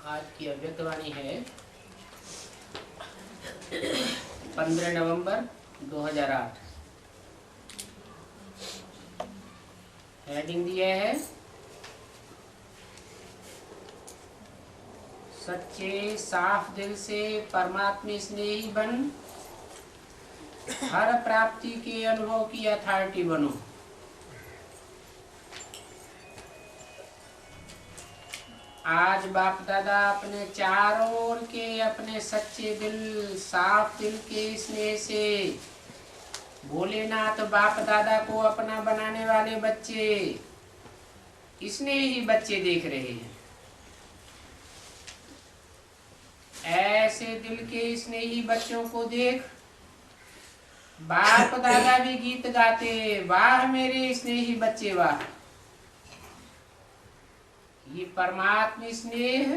आज की अव्यक्तवाणी है 15 नवंबर 2008। हेडिंग दिया है सच्चे साफ दिल से परमात्मा स्नेही बन, हर प्राप्ति के अनुभव की अथॉरिटी बनो। आज बाप दादा अपने चारों ओर के अपने सच्चे दिल, साफ दिल के स्नेह से भोलेनाथ बाप दादा को अपना बनाने वाले बच्चे, स्नेही बच्चे देख रहे हैं। ऐसे दिल के स्नेही बच्चों को देख बाप दादा भी गीत गाते, वाह मेरे स्नेही बच्चे वाह। ये परमात्मा स्नेह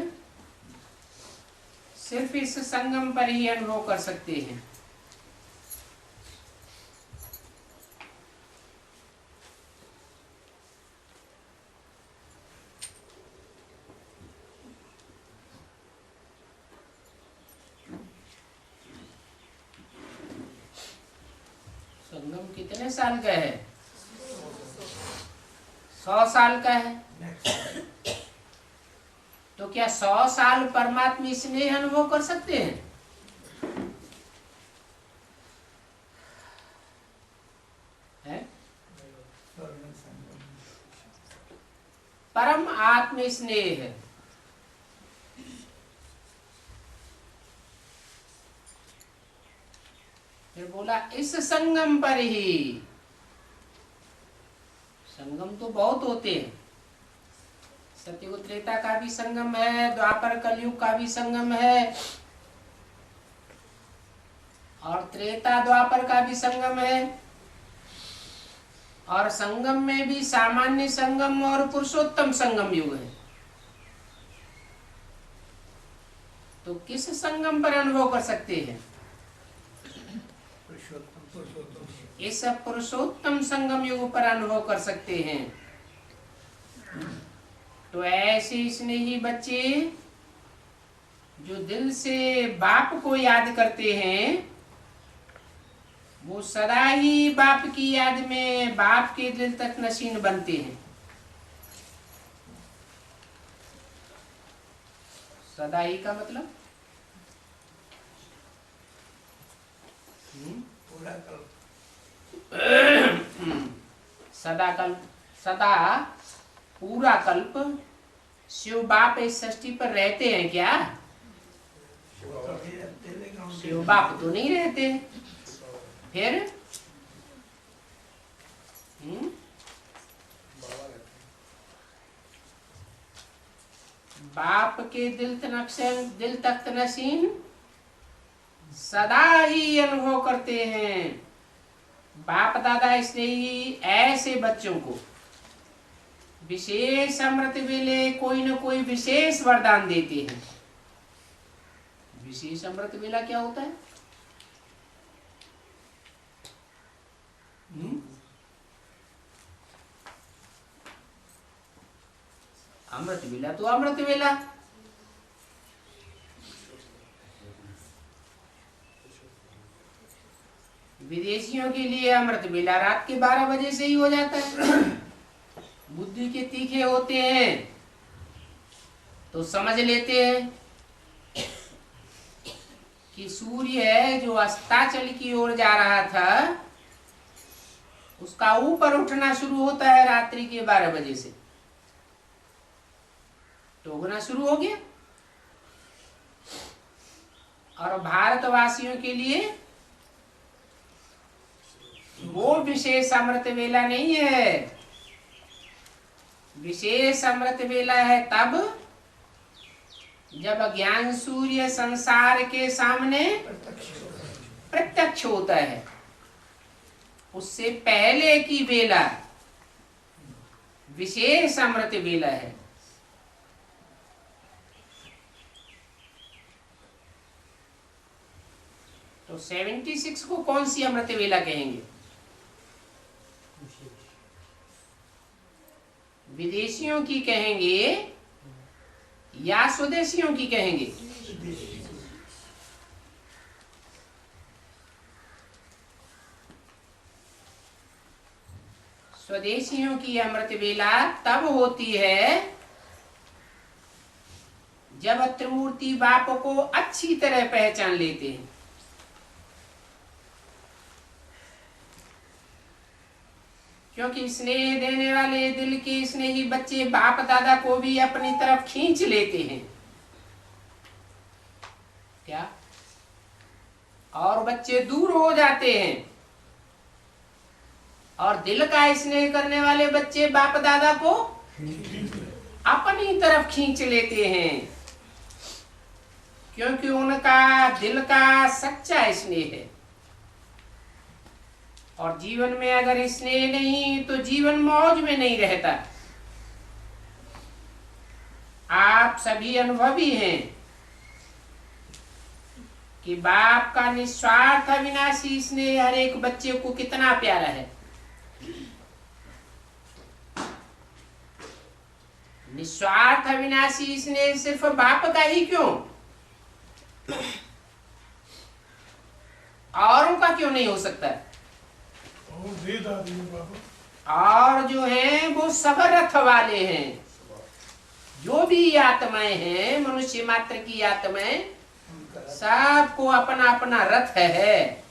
सिर्फ इस संगम पर ही अनुभव कर सकते हैं। संगम कितने साल का है? 100 साल का है। तो क्या 100 साल परमात्मा स्नेह अनुभव कर सकते हैं? है? परम आत्म स्नेह है। फिर बोला इस संगम पर ही। संगम तो बहुत होते हैं। सत्ययुग त्रेता का भी संगम है, द्वापर कलयुग का भी संगम है, और त्रेता द्वापर का भी संगम है, और संगम में भी सामान्य संगम और पुरुषोत्तम संगम युग है। तो किस संगम पर अनुभव कर सकते हैं? इस पुरुषोत्तम संगम युग पर अनुभव कर सकते हैं। तो ऐसे स्नेही बच्चे जो दिल से बाप को याद करते हैं, वो सदा ही बाप की याद में बाप के दिल तक नशीन बनते हैं। सदा ही का मतलब सदा कल्प, सदा पूरा कल्प शिव बाप इस सृष्टि पर रहते हैं क्या? शिव बाप तो नहीं रहते। फिर बाप के दिल तख्त नशीन सदा ही अनुभव करते हैं। बाप दादा इसलिए ऐसे बच्चों को विशेष अमृत वेले कोई न कोई विशेष वरदान देते हैं। विशेष अमृत वेला क्या होता है? अमृत वेला तो अमृत वेला। विदेशियों के लिए अमृत वेला रात के 12 बजे से ही हो जाता है। बुद्धि के तीखे होते हैं तो समझ लेते हैं कि सूर्य है जो अस्ताचल की ओर जा रहा था, उसका ऊपर उठना शुरू होता है रात्रि के 12 बजे से। तो उगना शुरू हो गया। और भारतवासियों के लिए वो विशेष अमृत वेला नहीं है। विशेष अमृत वेला है तब जब ज्ञान सूर्य संसार के सामने प्रत्यक्ष होता है। उससे पहले की वेला विशेष अमृत वेला है। तो 76 को कौन सी अमृत वेला कहेंगे? विदेशियों की कहेंगे या स्वदेशियों की कहेंगे? स्वदेशियों की अमृत वेला तब होती है जब त्रिमूर्ति बाप को अच्छी तरह पहचान लेते हैं। क्योंकि स्नेह देने वाले दिल के स्नेही बच्चे बाप दादा को भी अपनी तरफ खींच लेते हैं। क्या? और बच्चे दूर हो जाते हैं, और दिल का स्नेह करने वाले बच्चे बाप दादा को अपनी तरफ खींच लेते हैं, क्योंकि उनका दिल का सच्चा स्नेह है। और जीवन में अगर स्नेह नहीं तो जीवन मौज में नहीं रहता। आप सभी अनुभवी हैं कि बाप का निस्वार्थ अविनाशी स्नेह हर एक बच्चे को कितना प्यारा है। निस्वार्थ अविनाशी स्नेह सिर्फ बाप का ही क्यों, औरों का क्यों नहीं हो सकता? और जो है वो सब रथ वाले हैं। जो भी आत्माएं हैं, मनुष्य मात्र की आत्माएं, सबको अपना अपना रथ है।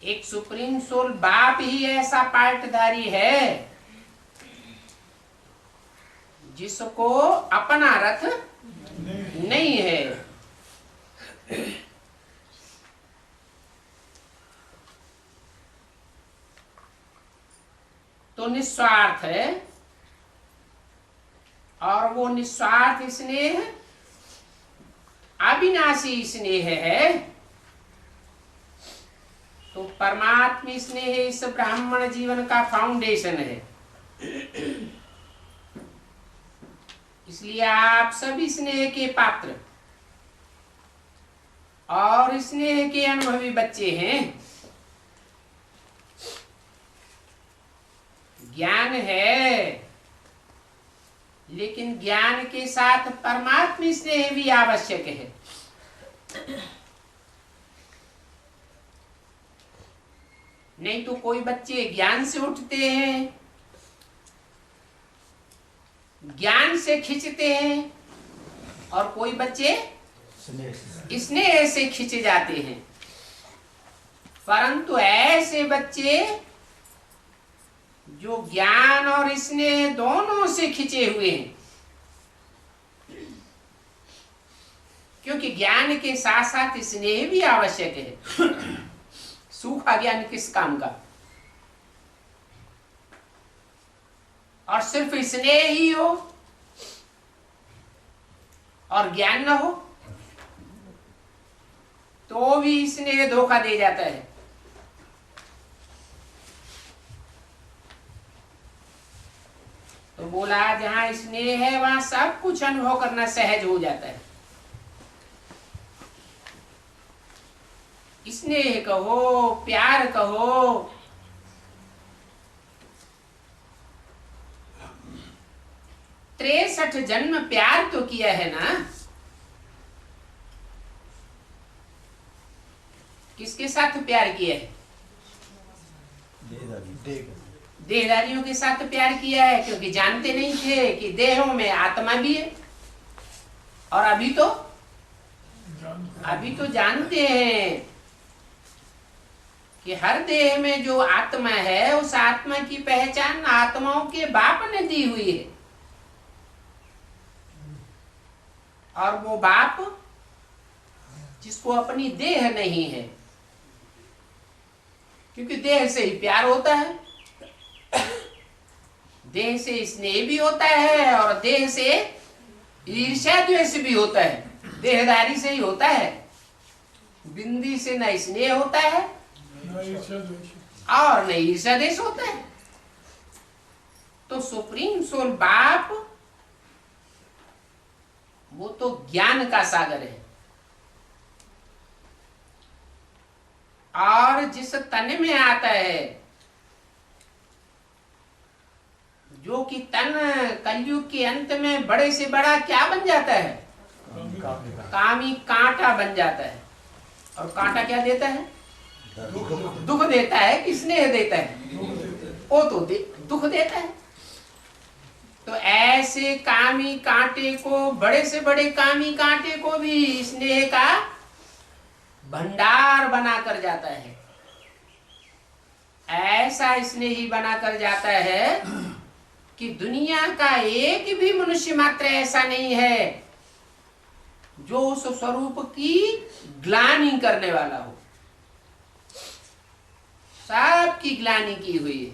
एक सुप्रीम सोल बाप ही ऐसा पार्टधारी है जिसको अपना रथ नहीं है। तो निस्वार्थ है, और वो निस्वार्थ स्नेह अविनाशी स्नेह है। तो परमात्मा स्नेह इस ब्राह्मण जीवन का फाउंडेशन है। इसलिए आप सभी स्नेह के पात्र और स्नेह के अनुभवी बच्चे हैं। ज्ञान है, लेकिन ज्ञान के साथ परमात्मा स्नेह भी आवश्यक है। नहीं तो कोई बच्चे ज्ञान से उठते हैं, ज्ञान से खिंचते हैं, और कोई बच्चे स्नेह से खिंचे जाते हैं। परंतु ऐसे बच्चे जो ज्ञान और स्नेह दोनों से खिंचे हुए हैं, क्योंकि ज्ञान के साथ साथ स्नेह भी आवश्यक है। सूखा ज्ञान किस काम का? और सिर्फ स्नेह ही हो और ज्ञान न हो तो भी स्नेह धोखा दे जाता है। तो बोला जहां स्नेह है वहां सब कुछ अनुभव करना सहज हो जाता है। स्नेह कहो, प्यार कहो, 63 जन्म प्यार तो किया है ना। किसके साथ प्यार किया है? देहधारियों के साथ प्यार किया है, क्योंकि जानते नहीं थे कि देहों में आत्मा भी है। और अभी तो जानते हैं कि हर देह में जो आत्मा है, उस आत्मा की पहचान आत्माओं के बाप ने दी हुई है। और वो बाप जिसको अपनी देह नहीं है, क्योंकि देह से ही प्यार होता है, देह से स्नेह भी होता है, और देह से ईर्ष्या द्वेष भी होता है। देहदारी से ही होता है। बिंदी से न स्नेह होता है और न ईर्ष्या द्वेष होता है। तो सुप्रीम सोल बाप वो तो ज्ञान का सागर है, और जिस तन में आता है, जो कि तन कलयुग के अंत में बड़े से बड़ा क्या बन जाता है? कामी कांटा बन जाता है। और कांटा क्या देता है? दुख देता है कि स्नेह देता है? वो तो दुख देता है। तो ऐसे कामी कांटे को, बड़े से बड़े कामी कांटे को भी स्नेह का भंडार बनाकर जाता है। ऐसा स्नेही बनाकर जाता है कि दुनिया का एक भी मनुष्य मात्र ऐसा नहीं है जो उस स्वरूप की ग्लानि करने वाला हो। सबकी ग्लानि की हुई है।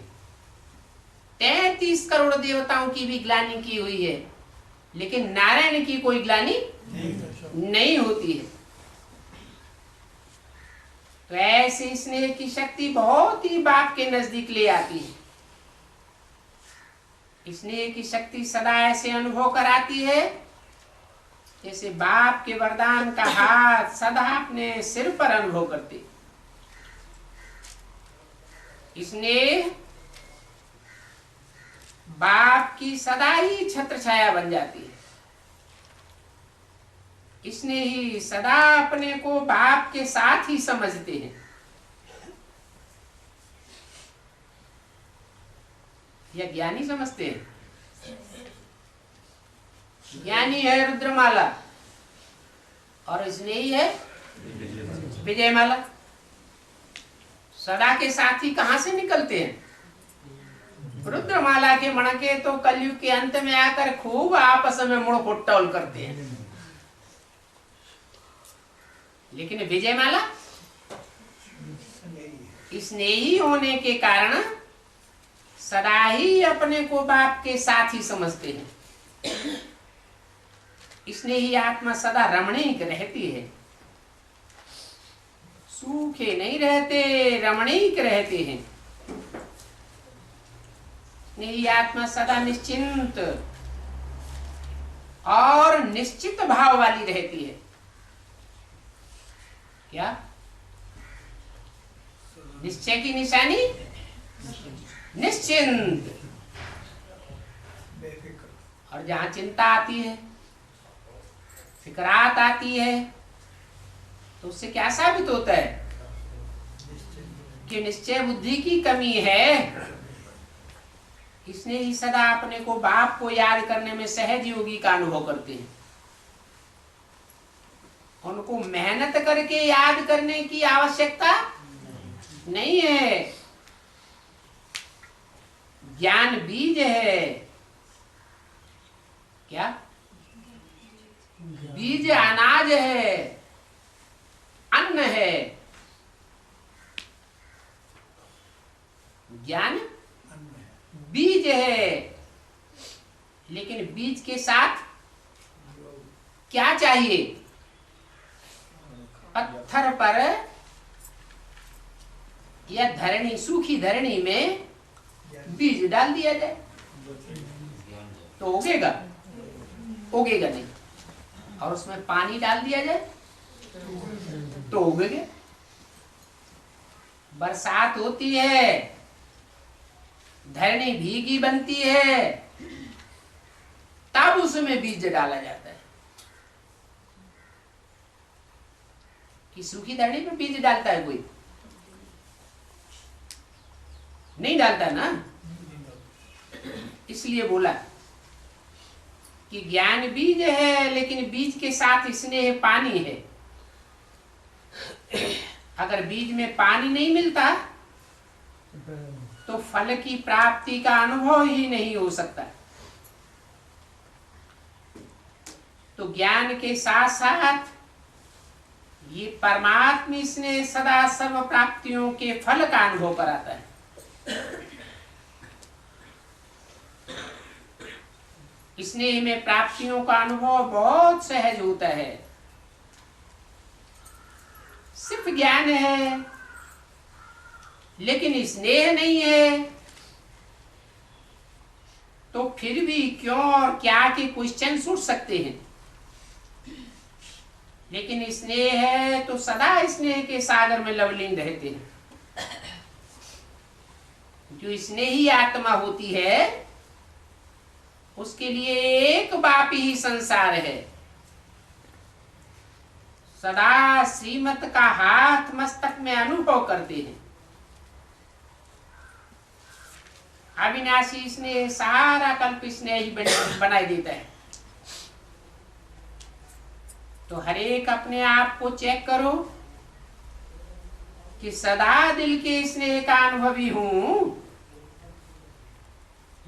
33 करोड़ देवताओं की भी ग्लानि की हुई है, लेकिन नारायण की कोई ग्लानि नहीं होती है। तो ऐसे स्नेह की शक्ति बहुत ही बाप के नजदीक ले आती है। स्नेह की शक्ति सदा ऐसे अनुभव कराती है जैसे बाप के वरदान का हाथ सदा अपने सिर पर अनुभव करते। स्नेह बाप की सदा ही छत्र छाया बन जाती है। इसने ही सदा अपने को बाप के साथ ही समझते हैं। यह ज्ञानी समझते हैं। ज्ञानी है रुद्रमाला और इसने ही है विजयमाला। सदा के साथ ही कहां से निकलते हैं? रुद्रमाला के मणके तो कलयुग के अंत में आकर खूब आपस में मुड़ फुटौल करते हैं, लेकिन विजयमाला स्नेही होने के कारण सदा ही अपने को बाप के साथ ही समझते हैं। स्नेही आत्मा सदा रमणीक रहती है। सूखे नहीं रहते, रमणीक रहते हैं। स्नेही आत्मा सदा निश्चिंत और निश्चित भाव वाली रहती है। क्या निश्चय की निशानी? निश्चिंत। और जहां चिंता आती है, फिक्रात आती है, तो उससे क्या साबित होता है कि निश्चय बुद्धि की कमी है। इसने ही सदा अपने को बाप को याद करने में सहज योगी का अनुभव करते हैं। उनको मेहनत करके याद करने की आवश्यकता नहीं है। ज्ञान बीज है। क्या बीज? अनाज है, अन्न है। ज्ञान बीज है, लेकिन बीज के साथ क्या चाहिए? पत्थर पर या धरणी, सूखी धरणी में बीज डाल दिया जाए तो उगेगा? उगेगा नहीं। और उसमें पानी डाल दिया जाए तो उगेगा। बरसात होती है, धरणी भीगी बनती है, तब उसमें बीज डाला जाता है। कि सूखी धरणी पे बीज डालता है कोई? नहीं डालता ना। इसलिए बोला कि ज्ञान बीज है, लेकिन बीज के साथ स्नेह पानी है। अगर बीज में पानी नहीं मिलता तो फल की प्राप्ति का अनुभव ही नहीं हो सकता। तो ज्ञान के साथ साथ ये परमात्मा स्नेह सदा सर्व प्राप्तियों के फल का अनुभव कराता है। स्नेह में प्राप्तियों का अनुभव बहुत सहज होता है। सिर्फ ज्ञान है लेकिन स्नेह नहीं है, तो फिर भी क्यों और क्या के क्वेश्चन उठ सकते हैं। लेकिन स्नेह है तो सदा स्नेह के सागर में लवलीन रहते हैं। जो स्नेही आत्मा होती है उसके लिए एक बाप ही संसार है। सदा श्रीमत का हाथ मस्तक में अनुभव करते हैं। अविनाशी स्नेह सारा कल्प स्नेह ही बनाई देता है। तो हर एक अपने आप को चेक करो कि सदा दिल के स्नेह का अनुभवी हूं,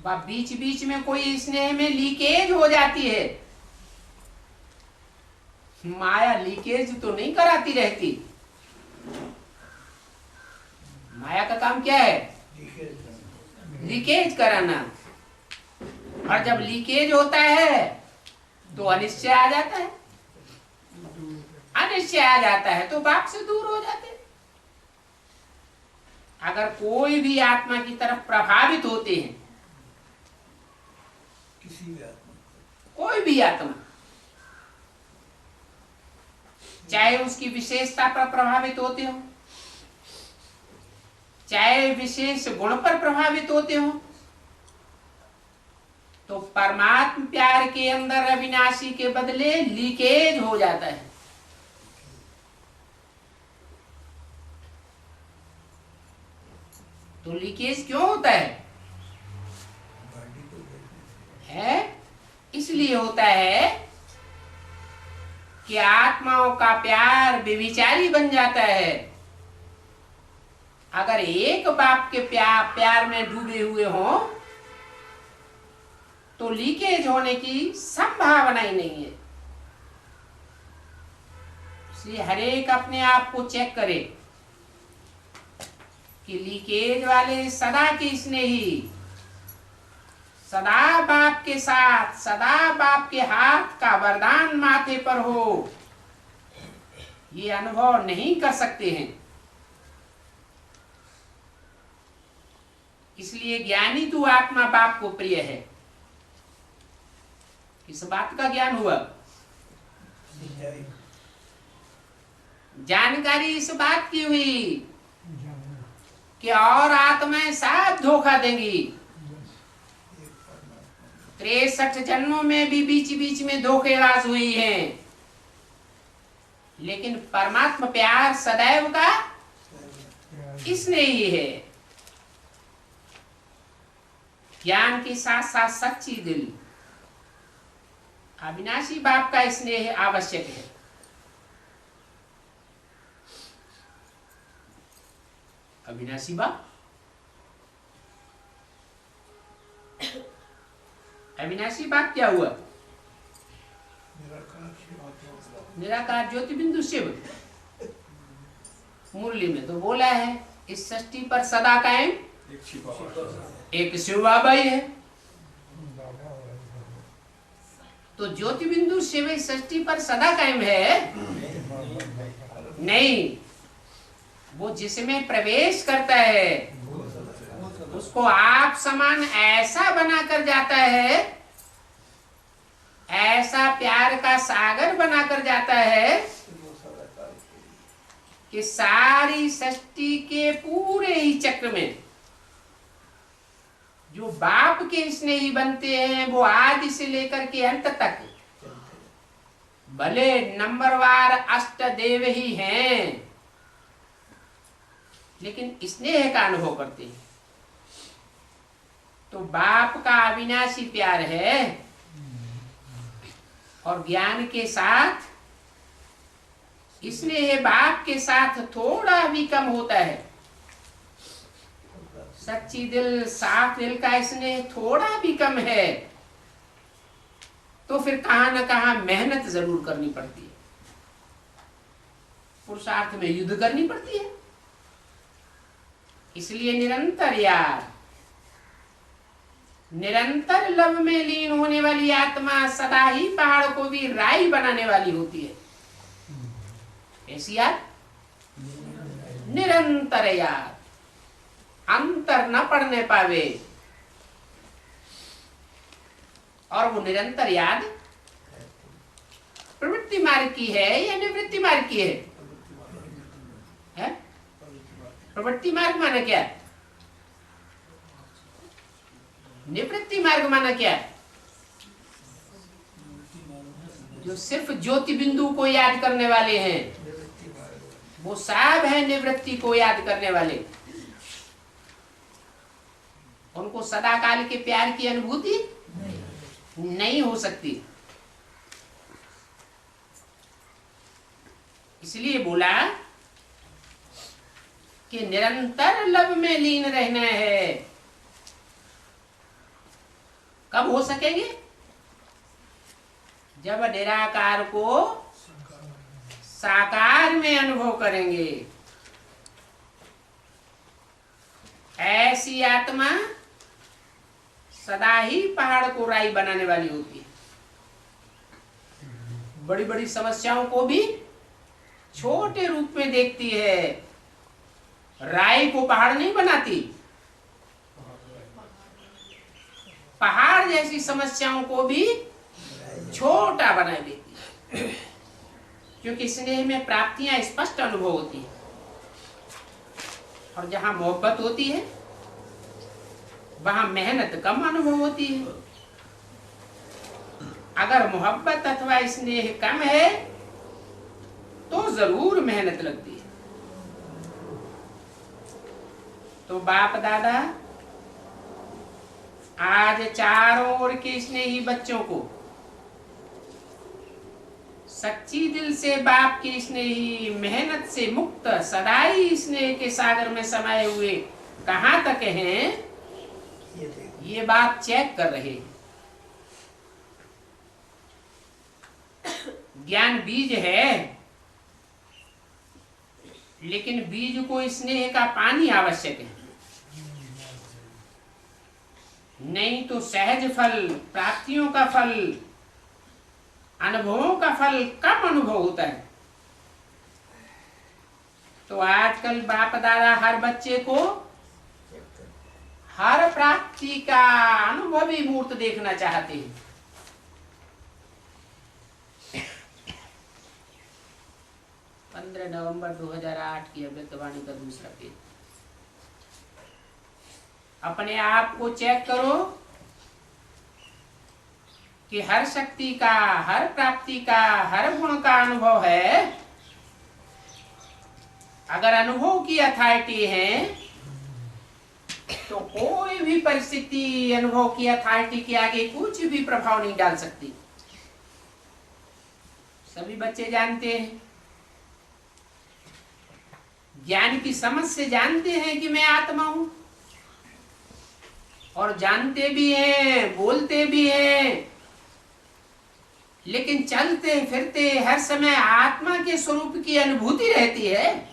बीच बीच में कोई स्नेह में लीकेज हो जाती है। माया लीकेज तो नहीं कराती रहती। माया का काम क्या है? लीकेज कराना। और जब लीकेज होता है तो अनिश्चय आ जाता है। अनिश्चय आ जाता है तो बाप से दूर हो जाते हैं। अगर कोई भी आत्मा की तरफ प्रभावित होते हैं, कोई भी आत्मा, चाहे उसकी विशेषता पर प्रभावित होते हो, चाहे विशेष गुण पर प्रभावित होते हो, तो परमात्म प्यार के अंदर अविनाशी के बदले लीकेज हो जाता है। तो लीकेज क्यों होता है? इसलिए होता है कि आत्माओं का प्यार बेविचारी बन जाता है। अगर एक बाप के प्यार में डूबे हुए हो तो लीकेज होने की संभावना ही नहीं है। इसलिए हर एक अपने आप को चेक करे कि लीकेज वाले सदा के स्नेही, सदा बाप के साथ, सदा बाप के हाथ का वरदान माथे पर हो, ये अनुभव नहीं कर सकते हैं। इसलिए ज्ञानी तू आत्मा बाप को प्रिय है। किस बात का ज्ञान हुआ? जानकारी इस बात की हुई कि और आत्माएं साथ धोखा देंगी। 63 जन्मों में भी बीच बीच में धोखेबाज हुई हैं, लेकिन परमात्मा प्यार सदैव का इसने ही है। ज्ञान के साथ साथ सच्ची दिल, अविनाशी बाप का स्नेह आवश्यक है। अविनाशी बाप, अविनाशी बाप क्या हुआ? निराकार ज्योति बिंदु शिव। मुरली में तो बोला है इस सृष्टि पर सदा कायम एक शिव बाबा ही है। तो ज्योति बिंदु शिव इस सृष्टि पर सदा कायम है? नहीं, वो जिसमें प्रवेश करता है उसको आप समान ऐसा बना कर जाता है, ऐसा प्यार का सागर बना कर जाता है कि सारी सृष्टि के पूरे ही चक्र में जो बाप के स्नेही बनते हैं वो आदि से लेकर के अंत तक भले नंबरवार अष्ट देव ही हैं, लेकिन स्नेह का अनुभव करते हैं। तो बाप का अविनाशी प्यार है और ज्ञान के साथ स्नेह बाप के साथ थोड़ा भी कम होता है। सच्ची दिल, साफ दिल का स्नेह थोड़ा भी कम है तो फिर कहां न कहां मेहनत जरूर करनी पड़ती है, पुरुषार्थ में युद्ध करनी पड़ती है। इसलिए निरंतर यार, निरंतर लव में लीन होने वाली आत्मा सदा ही पहाड़ को भी राई बनाने वाली होती है। ऐसी यार निरंतर यार, अंतर न पड़ने पावे। और वो निरंतर याद प्रवृत्ति मार्ग की है या निवृत्ति मार्ग की है? प्रवृत्ति मार्ग माना क्या है? निवृत्ति मार्ग माना क्या है? जो सिर्फ ज्योति बिंदु को याद करने वाले हैं, वो सब है निवृत्ति को याद करने वाले। उनको सदा काल के प्यार की अनुभूति नहीं हो सकती। इसलिए बोला कि निरंतर लव में लीन रहना है। कब हो सकेंगे? जब निराकार को साकार में अनुभव करेंगे। ऐसी आत्मा सदा ही पहाड़ को राई बनाने वाली होती है। बड़ी बड़ी समस्याओं को भी छोटे रूप में देखती है। राई को पहाड़ नहीं बनाती, पहाड़ जैसी समस्याओं को भी छोटा बना देती है। क्योंकि स्नेह में प्राप्तियां स्पष्ट अनुभव होती है, और जहां मोहब्बत होती है वहां मेहनत कम अनुभव होती है। अगर मोहब्बत अथवा स्नेह कम है तो जरूर मेहनत लगती है। तो बाप दादा आज चारों ओर के स्नेही बच्चों को सच्ची दिल से बाप के स्नेही, मेहनत से मुक्त, सदाई स्नेह के सागर में समाये हुए कहां तक हैं, ये बात चेक कर रहे हैं। ज्ञान बीज है, लेकिन बीज को स्नेह का पानी आवश्यक है। नहीं तो सहज फल, प्राप्तियों का फल, अनुभवों का फल कम अनुभव होता है। तो आजकल बाप दादा हर बच्चे को हर प्राप्ति का अनुभवी मूर्त देखना चाहते हैं। 15 नवंबर 2008 की अव्यक्तवाणी का दूसरा पेज। अपने आप को चेक करो कि हर शक्ति का, हर प्राप्ति का, हर गुण का अनुभव है। अगर अनुभव की अथॉरिटी है तो कोई भी परिस्थिति अनुभव की अथॉरिटी के आगे कुछ भी प्रभाव नहीं डाल सकती। सभी बच्चे जानते हैं, ज्ञान की समझ से जानते हैं कि मैं आत्मा हूं, और जानते भी हैं, बोलते भी हैं, लेकिन चलते फिरते हर समय आत्मा के स्वरूप की अनुभूति रहती है।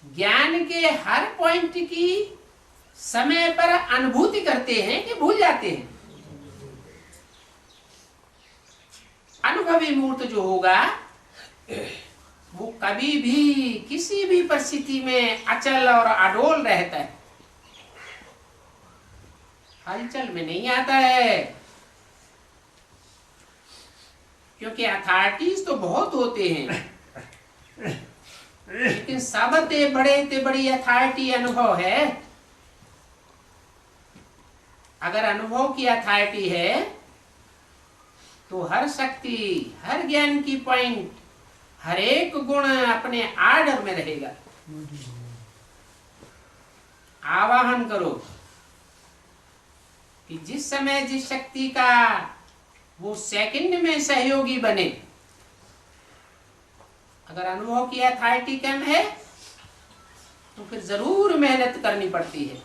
ज्ञान के हर पॉइंट की समय पर अनुभूति करते हैं कि भूल जाते हैं। अनुभवी मूर्त जो होगा वो कभी भी किसी भी परिस्थिति में अचल और अडोल रहता है, हलचल में नहीं आता है। क्योंकि अथॉरिटीज तो बहुत होते हैं, लेकिन सबसे बड़ी अथॉरिटी अनुभव है। अगर अनुभव की अथॉरिटी है तो हर शक्ति, हर ज्ञान की पॉइंट, हर एक गुण अपने आर्डर में रहेगा। आवाहन करो कि जिस समय जिस शक्ति का वो सेकंड में सहयोगी बने। अगर अनुभव की अथॉरिटी कम है तो फिर जरूर मेहनत करनी पड़ती है।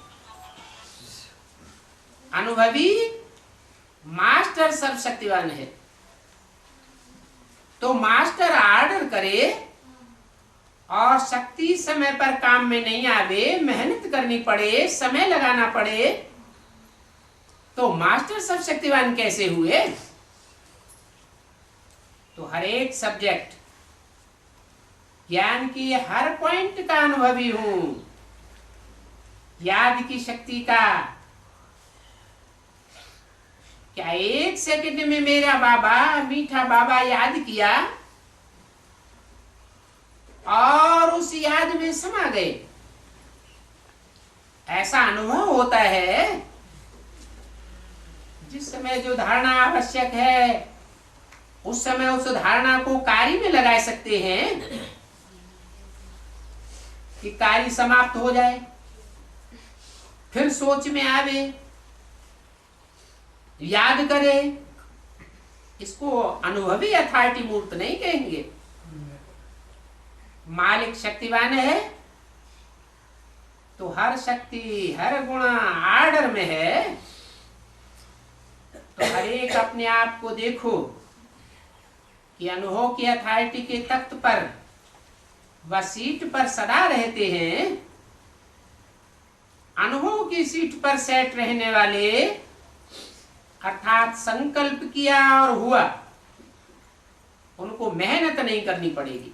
अनुभवी मास्टर सर्वशक्तिवान है, तो मास्टर आर्डर करे और शक्ति समय पर काम में नहीं आवे, मेहनत करनी पड़े, समय लगाना पड़े, तो मास्टर सर्वशक्तिवान कैसे हुए? तो हर एक सब्जेक्ट, ज्ञान की हर पॉइंट का अनुभवी हूं, याद की शक्ति का। क्या एक सेकंड में मेरा बाबा, मीठा बाबा याद किया और उस याद में समा गए? ऐसा अनुभव होता है जिस समय जो धारणा आवश्यक है उस समय उस धारणा को कार्य में लगा सकते हैं कि कार्य समाप्त हो जाए, फिर सोच में आवे, याद करे। इसको अनुभवी अथॉरिटी मूर्त नहीं कहेंगे। मालिक शक्तिवान है तो हर शक्ति हर गुण आर्डर में है। तो हर एक अपने आप को देखो कि अनुभव की अथॉरिटी के तख्त पर व सीट पर सदा रहते हैं। अनुभव की सीट पर सेट रहने वाले अर्थात संकल्प किया और हुआ, उनको मेहनत नहीं करनी पड़ेगी,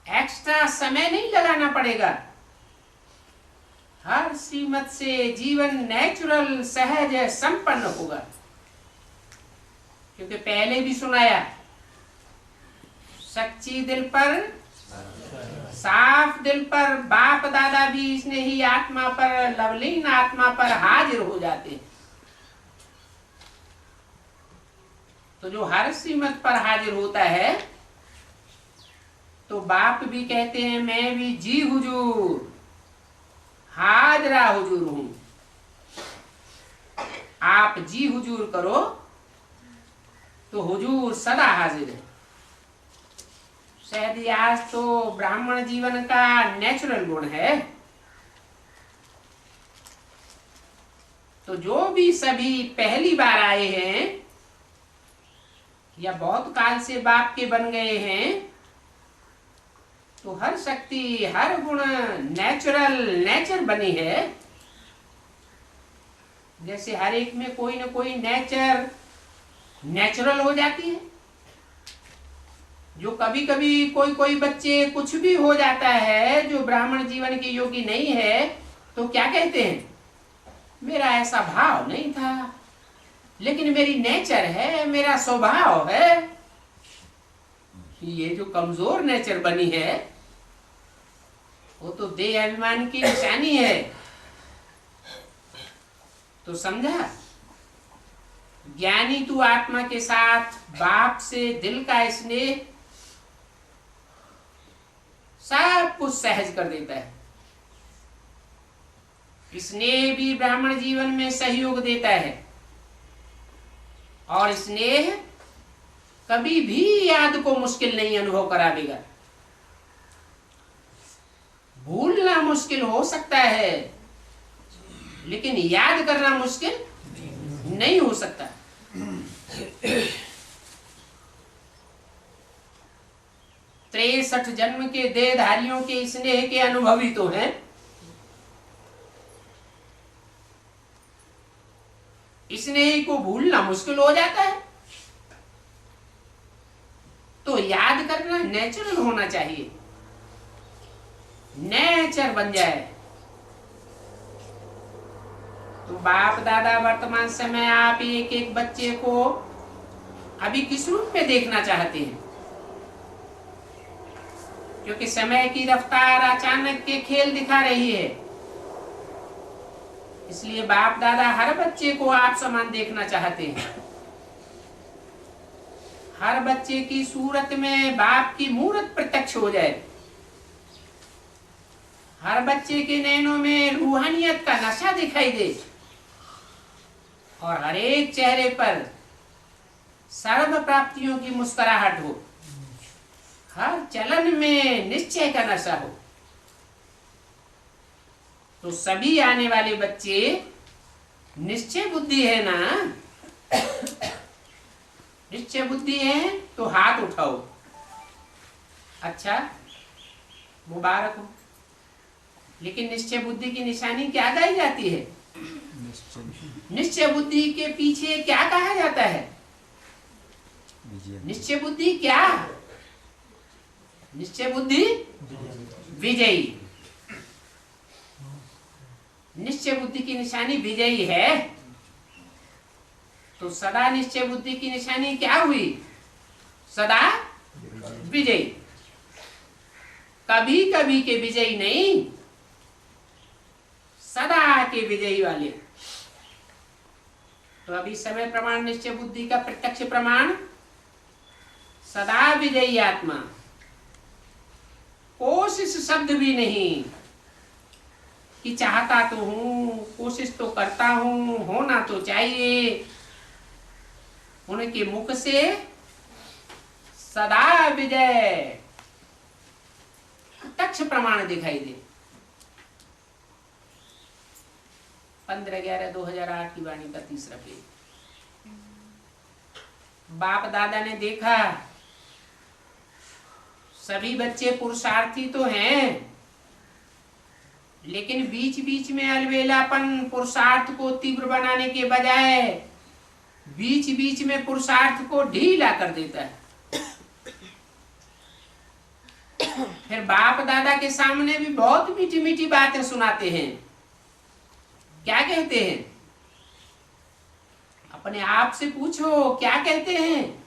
एक्स्ट्रा समय नहीं लगाना पड़ेगा। हर श्रीमत से जीवन नेचुरल सहज संपन्न होगा। क्योंकि पहले भी सुनाया, सच्ची दिल पर साफ दिल पर बाप दादा भी इसने ही आत्मा पर लवलीन आत्मा पर हाजिर हो जाते हैं। तो जो हर श्रीमत पर हाजिर होता है तो बाप भी कहते हैं मैं भी जी हुजूर हाजरा हुजूर हूं। आप जी हुजूर करो तो हुजूर सदा हाजिर है। शायद आज तो ब्राह्मण जीवन का नेचुरल गुण है। तो जो भी सभी पहली बार आए हैं या बहुत काल से बाप के बन गए हैं, तो हर शक्ति हर गुण नेचर बनी है। जैसे हर एक में कोई ना कोई नेचुरल हो जाती है। जो कभी कभी कोई बच्चे कुछ भी हो जाता है जो ब्राह्मण जीवन के योगी नहीं है, तो क्या कहते हैं, मेरा ऐसा भाव नहीं था, लेकिन मेरी नेचर है, मेरा स्वभाव है। ये जो कमजोर नेचर बनी है वो तो देह अभिमान की निशानी है। तो समझा, ज्ञानी तू आत्मा के साथ बाप से दिल का स्नेह सब कुछ सहज कर देता है। स्नेह भी ब्राह्मण जीवन में सहयोग देता है, और स्नेह कभी भी याद को मुश्किल नहीं अनुभव करावेगा। भूलना मुश्किल हो सकता है, लेकिन याद करना मुश्किल नहीं हो सकता। 63 जन्म के देहधारियों के स्नेह के अनुभवी तो हैं। स्नेह को भूलना मुश्किल हो जाता है, तो याद करना नेचुरल होना चाहिए, नेचर बन जाए। तो बाप दादा वर्तमान समय आप एक एक बच्चे को अभी किस रूप में देखना चाहते हैं? क्योंकि समय की रफ्तार अचानक के खेल दिखा रही है, इसलिए बाप दादा हर बच्चे को आप समान देखना चाहते हैं। हर बच्चे की सूरत में बाप की मूरत प्रत्यक्ष हो जाए। हर बच्चे के नैनों में रूहानियत का नशा दिखाई दे, और हर एक चेहरे पर सर्व प्राप्तियों की मुस्कुराहट हो। हर चलन में निश्चय का नशा हो। तो सभी आने वाले बच्चे निश्चय बुद्धि है ना? निश्चय बुद्धि है तो हाथ उठाओ। अच्छा, मुबारक हो। लेकिन निश्चय बुद्धि की निशानी क्या गाई जाती है? निश्चय बुद्धि के पीछे क्या कहा जाता है? निश्चय बुद्धि क्या? निश्चय बुद्धि विजयी। निश्चय बुद्धि की निशानी विजयी है, तो सदा निश्चय बुद्धि की निशानी क्या हुई? सदा विजयी। कभी कभी के विजयी नहीं, सदा के विजयी वाले। तो अभी समय प्रमाण निश्चय बुद्धि का प्रत्यक्ष प्रमाण सदा विजयी आत्मा। कोशिश शब्द भी नहीं कि चाहता तो हूं, कोशिश तो करता हूं, होना तो चाहिए। उनके मुख से सदा विजय प्रत्यक्ष प्रमाण दिखाई दे। 15/11/2008 की वाणी का 3रा पेज। बाप दादा ने देखा सभी बच्चे पुरुषार्थी तो हैं, लेकिन बीच बीच में अलबेलापन पुरुषार्थ को तीव्र बनाने के बजाय बीच बीच में पुरुषार्थ को ढीला कर देता है। फिर बाप दादा के सामने भी बहुत मीठी मीठी बातें सुनाते हैं। क्या कहते हैं? अपने आप से पूछो, क्या कहते हैं?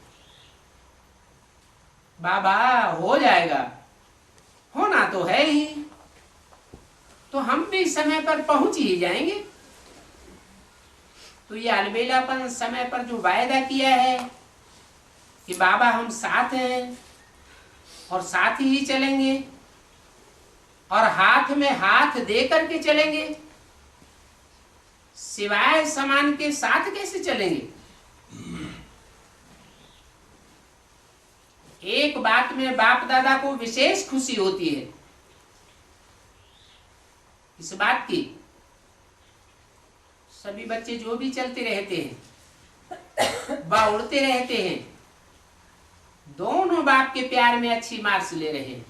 बाबा हो जाएगा, होना तो है ही, तो हम भी समय पर पहुंच ही जाएंगे। तो ये अलबेलापन समय पर जो वायदा किया है कि बाबा हम साथ हैं और साथ ही चलेंगे और हाथ में हाथ दे करके चलेंगे, सिवाय समान के साथ कैसे चलेंगे? एक बात में बाप दादा को विशेष खुशी होती है, इस बात की सभी बच्चे जो भी चलते रहते हैं व उड़ते रहते हैं, दोनों बाप के प्यार में अच्छी मार्क्स ले रहे हैं।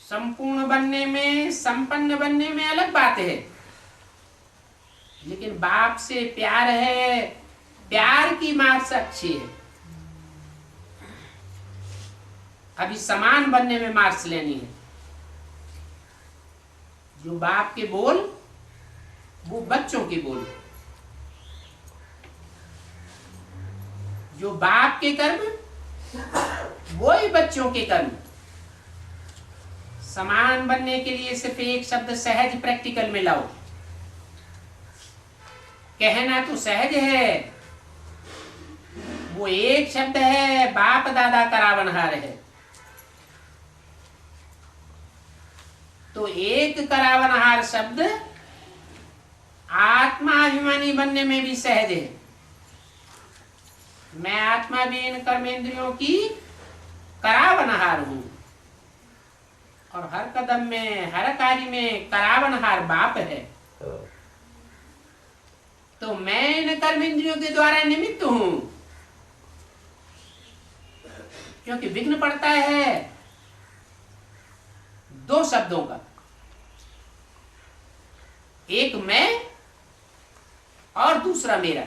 संपूर्ण बनने में, संपन्न बनने में अलग बात है, लेकिन बाप से प्यार है, प्यार की मार्क्स अच्छी है। अभी समान बनने में मार्क्स लेनी है। जो बाप के बोल वो बच्चों के बोल, जो बाप के कर्म वो ही बच्चों के कर्म। समान बनने के लिए सिर्फ एक शब्द सहज प्रैक्टिकल में लाओ। कहना तो सहज है, वो एक शब्द है, बाप दादा करावनहार है। तो एक करावनहार शब्द आत्माभिमानी बनने में भी सहज है। मैं आत्मा भी इन कर्मेंद्रियों की करावनहार हूं और हर कदम में, हर कार्य में करावनहार बाप है। तो मैं इन कर्मेंद्रियों के द्वारा निमित्त हूं, क्योंकि विघ्न पड़ता है दो शब्दों का, एक मैं और दूसरा मेरा।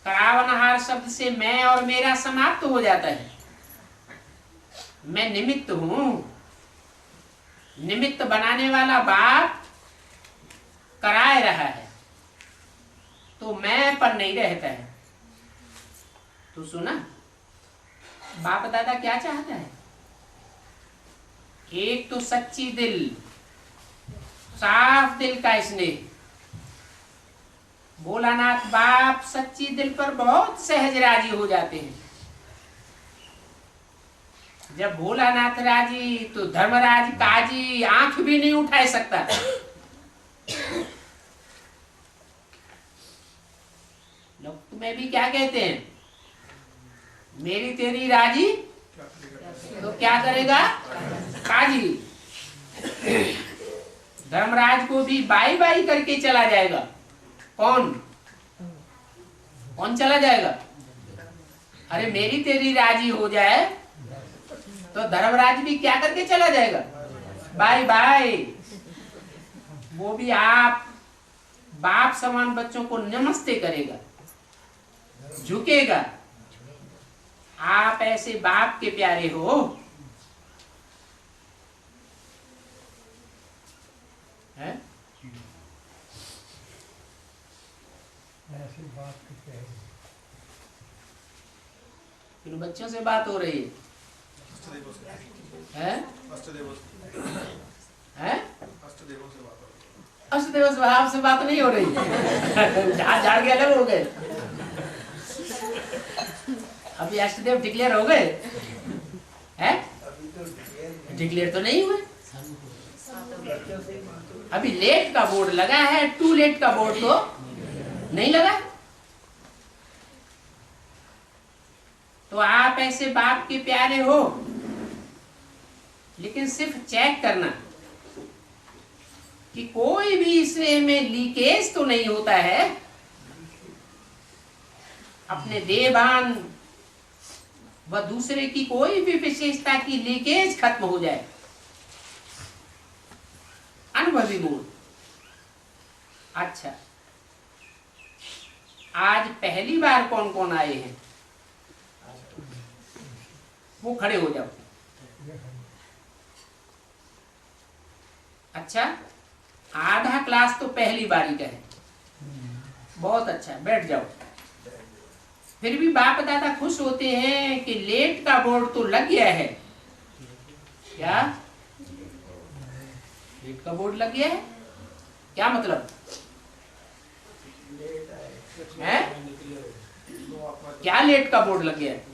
करावनहार शब्द से मैं और मेरा समाप्त हो जाता है। मैं निमित्त हूं, निमित्त बनाने वाला बाप कराए रहा है, तो मैं पर नहीं रहता है। तो सुना बाप दादा क्या चाहता है? एक तो सच्ची दिल, साफ दिल का स्नेह। भोलानाथ बाप सच्ची दिल पर बहुत सहज राजी हो जाते हैं। जब भोलानाथ राजी तो धर्मराज काजी आंख भी नहीं उठा सकता। लोग तुम्हें भी क्या कहते हैं? मेरी तेरी राजी तो क्या करेगा काजी। धर्मराज को भी बाई बाई करके चला जाएगा। कौन कौन चला जाएगा? अरे मेरी तेरी राजी हो जाए तो धर्मराज भी क्या करके चला जाएगा? Bye bye. वो भी आप बाप समान बच्चों को नमस्ते करेगा, झुकेगा। आप ऐसे बाप के प्यारे हो। है? ऐसी बात करते हैं। इन बच्चों से बात हो रही है? है? अष्टदेव स्वभाव से बात नहीं हो रही झाड़ झाड़ के अलग हो गए। अभी अष्टदेव डिक्लेयर हो गए हैं? डिक्लेयर तो नहीं हुए। अभी लेट का बोर्ड लगा है, टू लेट का बोर्ड तो नहीं लगा। तो आप ऐसे बाप के प्यारे हो, लेकिन सिर्फ चेक करना कि कोई भी इसमें में लीकेज तो नहीं होता है, अपने देहभान व दूसरे की कोई भी विशेषता की लीकेज खत्म हो जाए। अनुभवी मूड। अच्छा, आज पहली बार कौन कौन आए हैं? वो खड़े हो जाओ। अच्छा, आधा क्लास तो पहली बारी का है। बहुत अच्छा, बैठ जाओ। फिर भी बाप दादा खुश होते हैं कि लेट का बोर्ड तो लग गया है। क्या लेट का बोर्ड लग गया है? क्या मतलब है? क्या लेट का बोर्ड लग गया है?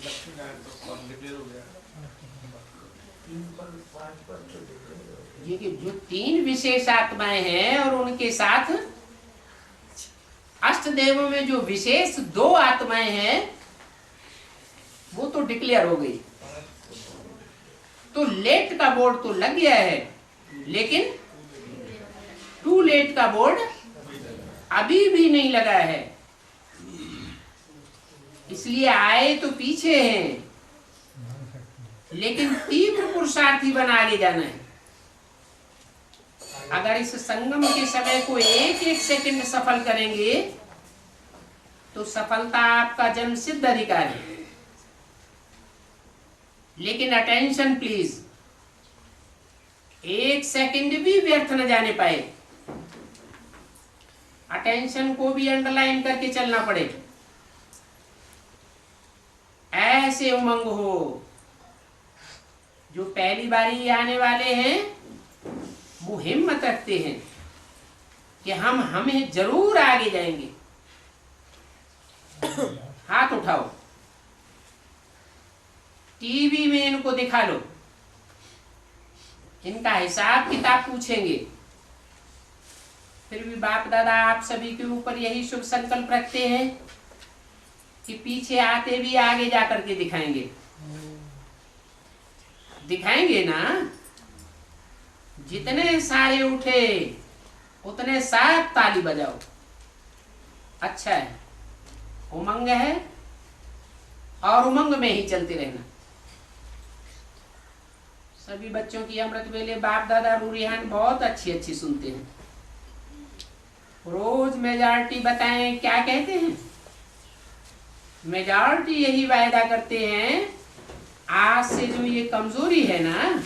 ये कि जो 3 विशेष आत्माएं हैं और उनके साथ अष्ट देवों में जो विशेष 2 आत्माएं हैं वो तो डिक्लेयर हो गई। तो लेट का बोर्ड तो लग गया है, लेकिन टू लेट का बोर्ड अभी भी नहीं लगा है। इसलिए आए तो पीछे हैं, लेकिन तीव्र पुरुषार्थी बना आगे जाना है। अगर इस संगम के समय को एक एक सेकंड सफल करेंगे तो सफलता आपका जन्म सिद्ध अधिकार है। लेकिन अटेंशन प्लीज, एक सेकंड भी व्यर्थ न जाने पाए। अटेंशन को भी अंडरलाइन करके चलना पड़े। ऐसे उमंग हो। जो पहली बारी आने वाले हैं वो हिम्मत रखते हैं कि हमें जरूर आगे जाएंगे। हाथ उठाओ, टीवी में इनको दिखा लो, इनका हिसाब किताब पूछेंगे। फिर भी बाप दादा आप सभी के ऊपर यही शुभ संकल्प रखते हैं कि पीछे आते भी आगे जाकर के दिखाएंगे। दिखाएंगे ना। जितने सारे उठे उतने साथ ताली बजाओ। अच्छा है, उमंग है और उमंग में ही चलते रहना। सभी बच्चों की अमृत वेले बाप दादा रूरिहान बहुत अच्छी अच्छी सुनते हैं। रोज मेजॉरिटी बताएं क्या कहते हैं। मेजॉरिटी यही वायदा करते हैं, आज से जो ये कमजोरी है ना,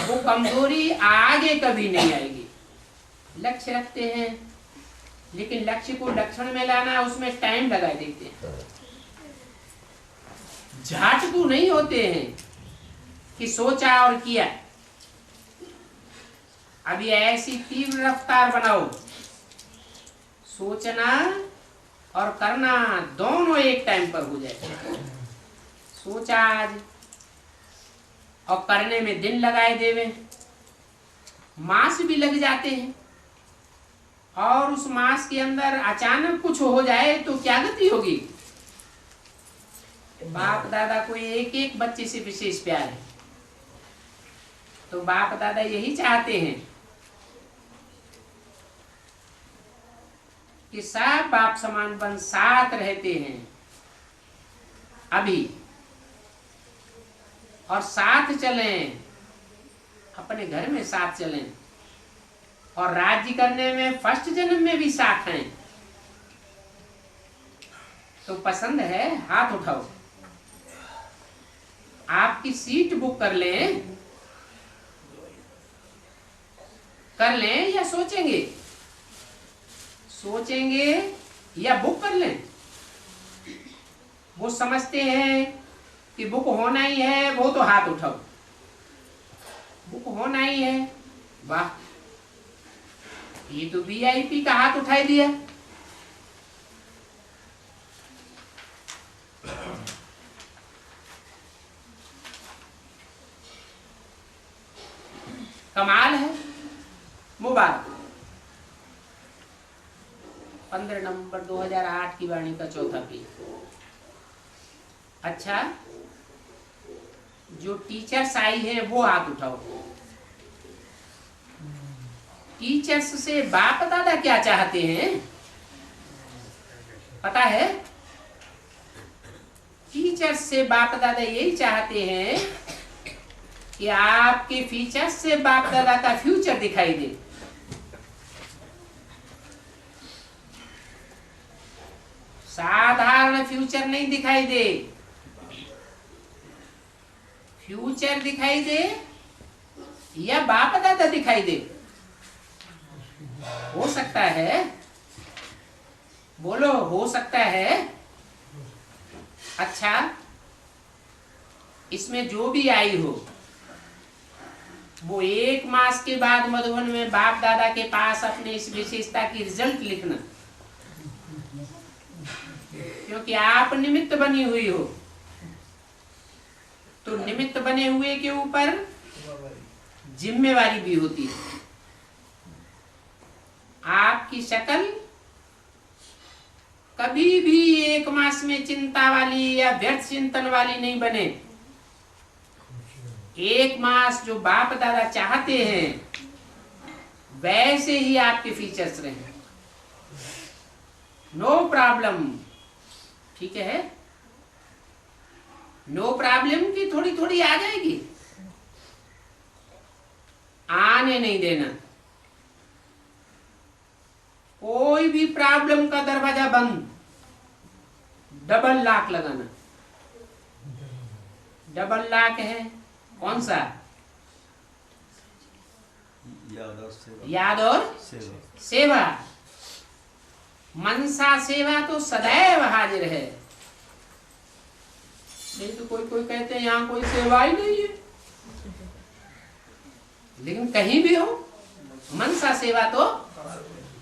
वो कमजोरी आगे कभी नहीं आएगी। लक्ष्य रखते हैं, लेकिन लक्ष्य को लक्षण में लाना उसमें टाइम लगा देते हैं। झाटकू नहीं होते हैं कि सोचा और किया। अभी ऐसी तीव्र रफ्तार बनाओ, सोचना और करना दोनों एक टाइम पर हो जाए। सोचा आज और करने में दिन लगाए देवे, मास भी लग जाते हैं। और उस मास के अंदर अचानक कुछ हो जाए तो क्या गति होगी। बाप दादा को एक एक बच्चे से विशेष प्यार है। तो बाप दादा यही चाहते हैं कि सब बाप समान बन साथ रहते हैं अभी, और साथ चलें, अपने घर में साथ चलें, और राज्य करने में फर्स्ट जन्म में भी साथ हैं। तो पसंद है? हाथ उठाओ। आपकी सीट बुक कर लें या सोचेंगे? सोचेंगे या बुक कर लें? वो समझते हैं कि बुक होना ही है, वो तो हाथ उठाओ। बुक होना ही है, वाह, ये तो वीआईपी का हाथ उठाई दिया। कमाल है, मुबारक। 15 नवंबर 2008 की वाणी का चौथा पेज। अच्छा, जो टीचर्स आई हैं वो हाथ उठाओ। टीचर्स से बाप दादा क्या चाहते हैं पता है? टीचर्स से बाप दादा यही चाहते हैं कि आपके फीचर्स से बाप दादा का फ्यूचर दिखाई दे। साधारण फ्यूचर नहीं दिखाई दे, फ्यूचर दिखाई दे या बाप दादा दिखाई दे। हो सकता है, बोलो, हो सकता है। अच्छा, इसमें जो भी आई हो वो 1 मास के बाद मधुबन में बाप दादा के पास अपने इस विशेषता की रिजल्ट लिखना, क्योंकि आप निमित्त बनी हुई हो। तो निमित्त बने हुए के ऊपर जिम्मेवारी भी होती है। आपकी शक्ल कभी भी 1 मास में चिंता वाली या व्यर्थ चिंतन वाली नहीं बने। 1 मास जो बाप दादा चाहते हैं वैसे ही आपके फीचर्स रहे, नो प्रॉब्लम। ठीक है, नो प्रॉब्लम की थोड़ी थोड़ी आ जाएगी, आने नहीं देना। कोई भी प्रॉब्लम का दरवाजा बंद, डबल लॉक लगाना। डबल लॉक है कौन सा? याद और सेवा। मनसा सेवा तो सदैव हाजिर है। नहीं तो कोई कोई कहते हैं यहाँ कोई सेवा ही नहीं है, लेकिन कहीं भी हो मनसा सेवा तो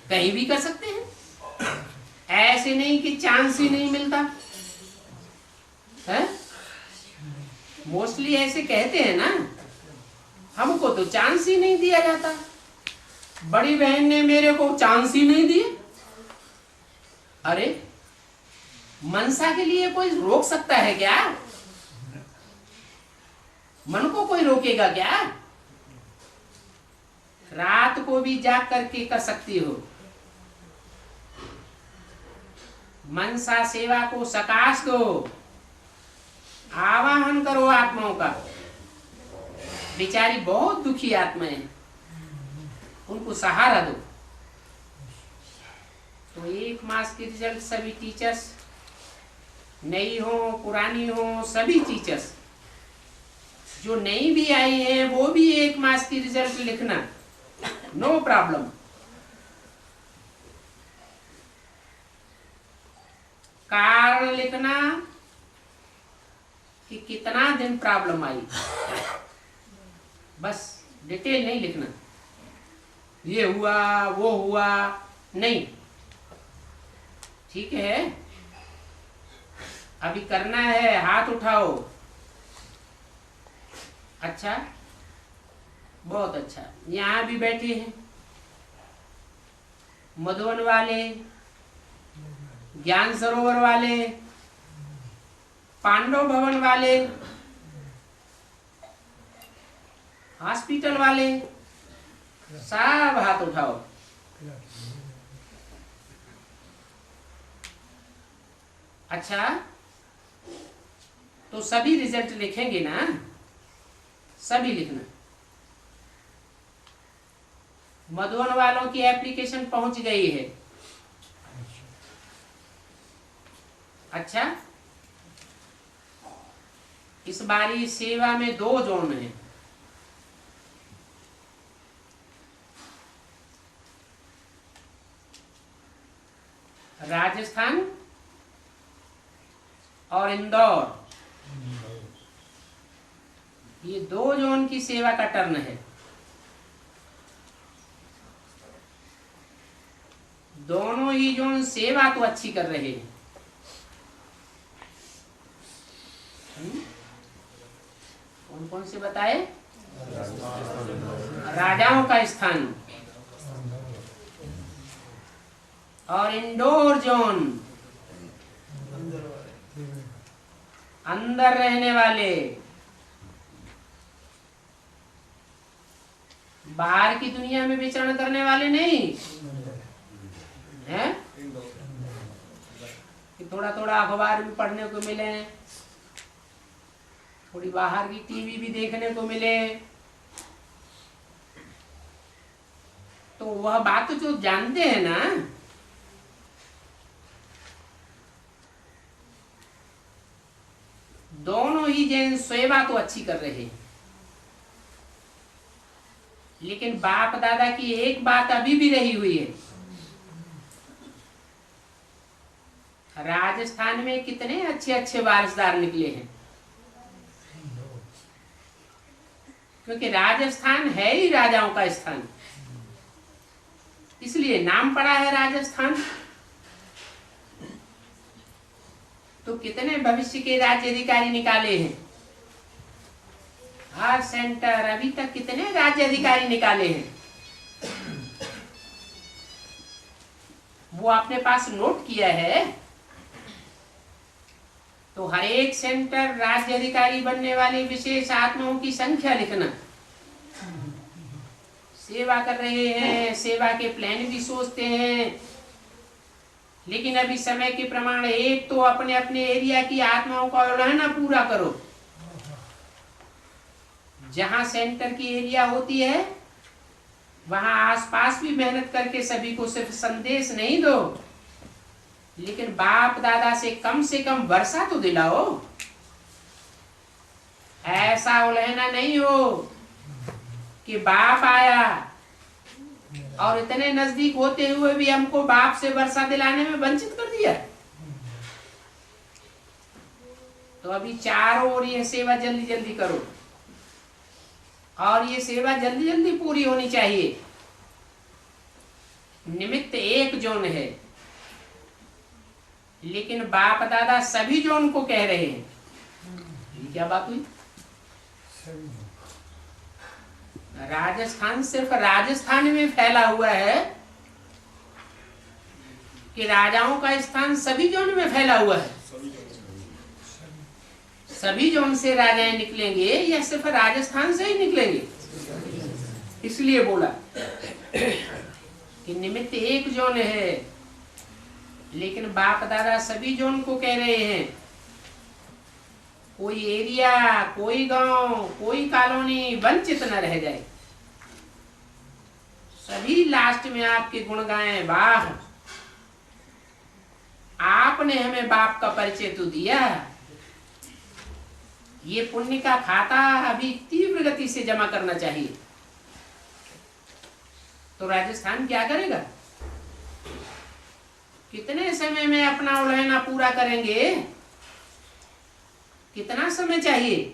कहीं भी कर सकते हैं। ऐसे नहीं कि चांस ही नहीं मिलता है। मोस्टली ऐसे कहते हैं ना, हमको तो चांस ही नहीं दिया जाता, बड़ी बहन ने मेरे को चांस ही नहीं दिए। अरे, मनसा के लिए कोई रोक सकता है क्या? मन को कोई रोकेगा क्या? रात को भी जाग करके कर सकती हो। मनसा सेवा को सकाश दो, आवाहन करो आत्माओं का। बेचारी बहुत दुखी आत्माएं, उनको सहारा दो। तो 1 मास के रिजल्ट सभी टीचर्स, नई हो पुरानी हो, सभी टीचर्स जो नई भी आई हैं वो भी 1 मास की रिजल्ट लिखना, नो प्रॉब्लम। कारण लिखना कि कितना दिन प्रॉब्लम आई, बस डिटेल नहीं लिखना, ये हुआ वो हुआ नहीं। ठीक है, अभी करना है, हाथ उठाओ। अच्छा, बहुत अच्छा। यहाँ भी बैठे हैं मधुबन वाले, ज्ञान सरोवर वाले, पांडव भवन वाले, हॉस्पिटल वाले, सब हाथ उठाओ। अच्छा, तो सभी रिजल्ट लिखेंगे ना? सभी लिखना। मधुबन वालों की एप्लीकेशन पहुंच गई है। अच्छा, इस बारी सेवा में 2 जोन हैं। राजस्थान और इंदौर, ये 2 जोन की सेवा का टर्न है। दोनों ही जो सेवा तो अच्छी कर रहे हैं। कौन कौन से बताए? राजाओं का स्थान और इंडोर जोन, अंदर रहने वाले, बाहर की दुनिया में विचरण करने वाले नहीं है कि थोड़ा थोड़ा अखबार भी पढ़ने को मिले, थोड़ी बाहर की टीवी भी देखने को मिले, तो वह बात तो जो जानते हैं ना, दोनों ही जैन सेवा तो अच्छी कर रहे हैं। लेकिन बाप दादा की एक बात अभी भी रही हुई है। राजस्थान में कितने अच्छे अच्छे वारसदार निकले हैं, क्योंकि राजस्थान है ही राजाओं का स्थान, इसलिए नाम पड़ा है राजस्थान। तो कितने भविष्य के राज्य अधिकारी निकाले हैं, हर सेंटर अभी तक कितने राज्य अधिकारी निकाले हैं, वो आपने पास नोट किया है? तो हर एक सेंटर राज्य अधिकारी बनने वाले विशेष आत्माओं की संख्या लिखना। सेवा कर रहे हैं, सेवा के प्लान भी सोचते हैं, लेकिन अभी समय के प्रमाण एक तो अपने अपने एरिया की आत्माओं का रहना पूरा करो। जहां सेंटर की एरिया होती है वहां आसपास भी मेहनत करके सभी को सिर्फ संदेश नहीं दो, लेकिन बाप दादा से कम वर्षा तो दिलाओ। ऐसा उलझना नहीं हो कि बाप आया और इतने नजदीक होते हुए भी हमको बाप से वर्षा दिलाने में वंचित कर दिया। तो अभी चारों ओर ये सेवा जल्दी जल्दी करो, और ये सेवा जल्दी जल्दी पूरी होनी चाहिए। निमित्त एक जोन है, लेकिन बाप दादा सभी जोन को कह रहे हैं। ये क्या बात हुई? राजस्थान सिर्फ राजस्थान में फैला हुआ है कि राजाओं का स्थान सभी जोन में फैला हुआ है? सभी जोन से राजाएं निकलेंगे या सिर्फ राजस्थान से ही निकलेंगे? इसलिए बोला कि निमित्त एक जोन है, लेकिन बाप दादा सभी जोन को कह रहे हैं। कोई एरिया, कोई गांव, कोई कॉलोनी वंचित न रह जाए। सभी लास्ट में आपके गुण गाएं, वाह आपने हमें बाप का परिचय तो दिया। ये पुण्य का खाता अभी तीव्र गति से जमा करना चाहिए। तो राजस्थान क्या करेगा? कितने समय में अपना उलझना पूरा करेंगे? कितना समय चाहिए?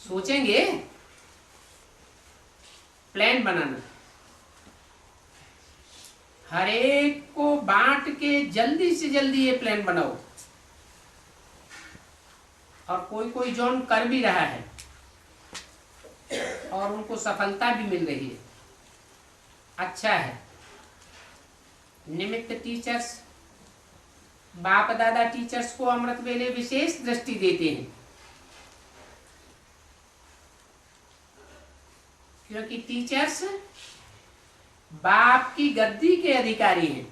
सोचेंगे, प्लान बनाना, हर एक को बांट के जल्दी से जल्दी ये प्लान बनाओ। और कोई कोई जोन कर भी रहा है और उनको सफलता भी मिल रही है, अच्छा है। निमित्त टीचर्स, बाप दादा टीचर्स को अमृत वेले विशेष दृष्टि देते हैं, क्योंकि टीचर्स बाप की गद्दी के अधिकारी हैं।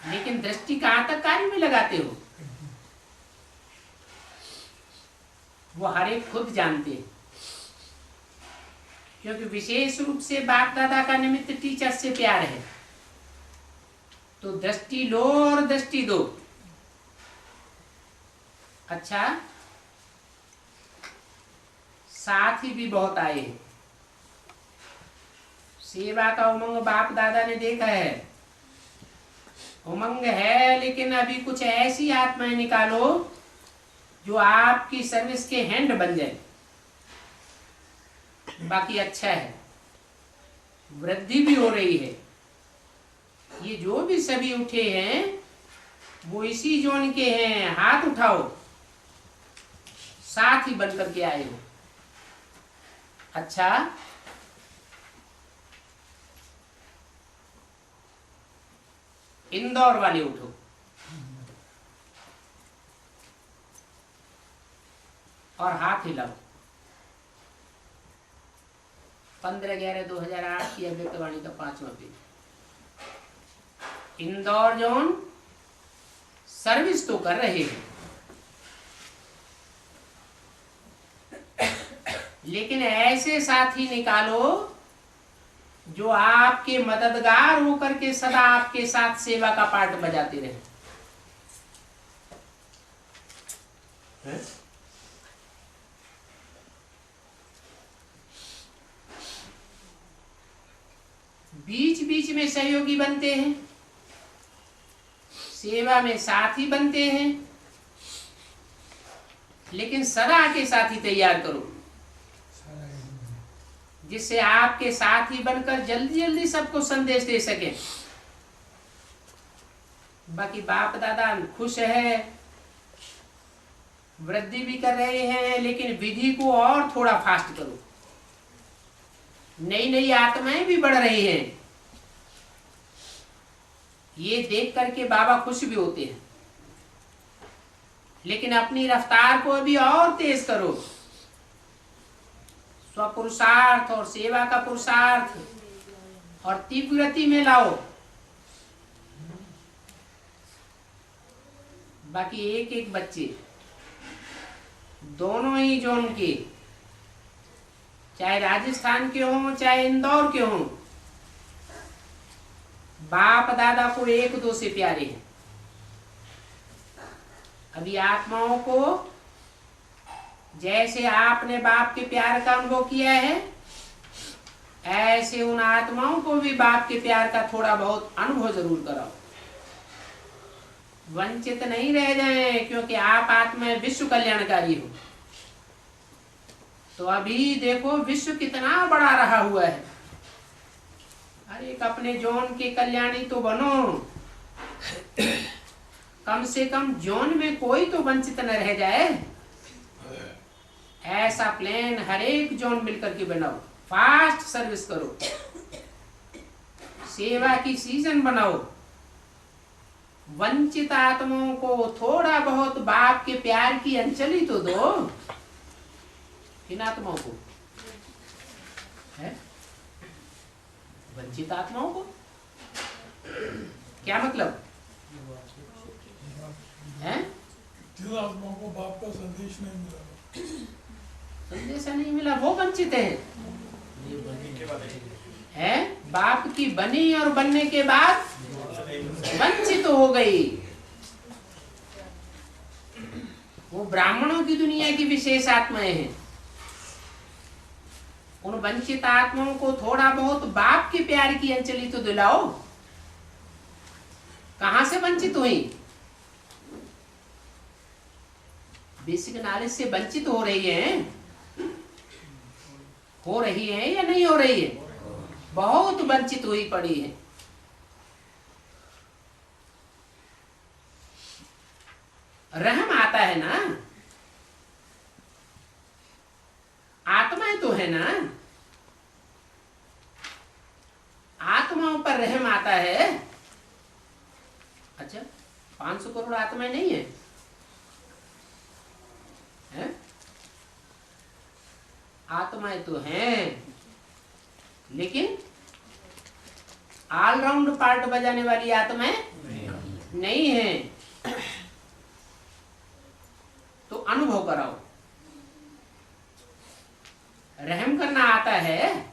लेकिन दृष्टि कहां तक कार्य में लगाते हो, वो हर एक खुद जानते हैं, क्योंकि विशेष रूप से बाप दादा का निमित्त टीचर से प्यार है। तो दृष्टि लो और दृष्टि दो। अच्छा, साथी भी बहुत आए हैं। सेवा का उमंग बाप दादा ने देखा है, उमंग है, लेकिन अभी कुछ ऐसी आत्माएं निकालो जो आपकी सर्विस के हैंड बन जाए। बाकी अच्छा है, वृद्धि भी हो रही है। ये जो भी सभी उठे हैं वो इसी जोन के हैं। हाथ उठाओ, साथ ही बन करके आए हो। अच्छा, इंदौर वाले उठो। और हाथ हिलाओ। 15/11/2008 की अव्यक्तवाणी का 5वां पेज। इंदौर जोन सर्विस तो कर रहे हैं, लेकिन ऐसे साथी निकालो जो आपके मददगार होकर के सदा आपके साथ सेवा का पार्ट बजाते रहे। बीच बीच में सहयोगी बनते हैं, सेवा में साथी बनते हैं, लेकिन सदा के साथी तैयार करो जिससे आपके साथी बनकर जल्दी जल्दी सबको संदेश दे सके। बाकी बाप दादा खुश है, वृद्धि भी कर रहे हैं, लेकिन विधि को और थोड़ा फास्ट करो। नई नई आत्माएं भी बढ़ रही हैं, ये देख करके बाबा खुश भी होते हैं, लेकिन अपनी रफ्तार को अभी और तेज करो। स्वपुरुषार्थ और सेवा का पुरुषार्थ और तीव्र गति में लाओ। बाकी एक एक बच्चे दोनों ही जोन के, चाहे राजस्थान के हों चाहे इंदौर के हों, बाप दादा को एक दो से प्यारे हैं। अभी आत्माओं को जैसे आपने बाप के प्यार का अनुभव किया है, ऐसे उन आत्माओं को भी बाप के प्यार का थोड़ा बहुत अनुभव जरूर कराओ। वंचित नहीं रह जाएं, क्योंकि आप आत्मा विश्व कल्याणकारी हो। तो अभी देखो विश्व कितना बड़ा रहा हुआ है। अरे एक अपने जोन के कल्याणी तो बनो, कम से कम जोन में कोई तो वंचित न रह जाए। ऐसा प्लान हर एक जोन मिलकर के बनाओ। फास्ट सर्विस करो, सेवा की सीजन बनाओ। वंचित आत्माओं को थोड़ा बहुत बाप के प्यार की अंजलि तो दो। इन आत्माओं को है, वंचित आत्माओं को क्या मतलब है? जिन आत्माओं को बाप का संदेश नहीं मिला, संदेश नहीं मिला, वो वंचित है। बाप की बनी और बनने के बाद वंचित हो गई। वो ब्राह्मणों की दुनिया की विशेष आत्माएं हैं। उन वंचित आत्माओं को थोड़ा बहुत बाप के प्यार की अंजलि तो दिलाओ। कहां से वंचित हुई? बेसिक नॉलेज से वंचित हो रही है या नहीं हो रही है? बहुत वंचित हुई पड़ी है। रहम आता है ना, आत्माएं तो है ना, आत्माओं पर रहम आता है। अच्छा, 500 करोड़ आत्माएं नहीं है? आत्माएं तो हैं, लेकिन ऑलराउंड पार्ट बजाने वाली आत्माएं नहीं है। तो अनुभव कराओ। रहम करना आता है।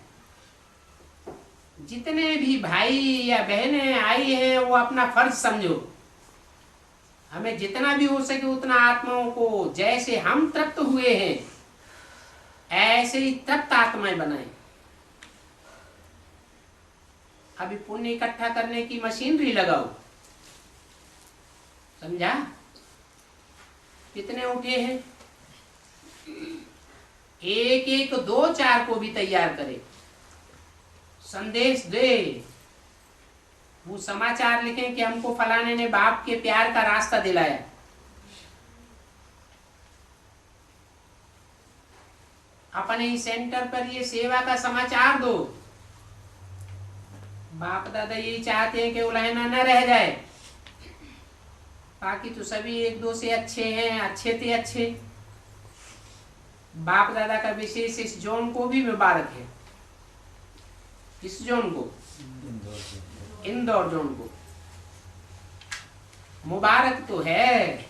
जितने भी भाई या बहनें आई हैं वो अपना फर्ज समझो। हमें जितना भी हो सके उतना आत्माओं को, जैसे हम तृप्त हुए हैं ऐसे ही तृप्त आत्माएं बनाएं। अभी पुण्य इकट्ठा करने की मशीनरी लगाओ। समझा? कितने उठे हैं? एक एक 2-4 को भी तैयार करे। संदेश दे, वो समाचार लिखें कि हमको फलाने ने बाप के प्यार का रास्ता दिलाया। अपने ही सेंटर पर ये सेवा का समाचार दो। बाप दादा यही चाहते हैं कि उलहना न रह जाए। बाकी तो सभी एक दो से अच्छे हैं, अच्छे थे अच्छे। बाप दादा का विशेष इस जोन को भी मुबारक है। इस जोन को, इंदौर जोन को मुबारक तो है,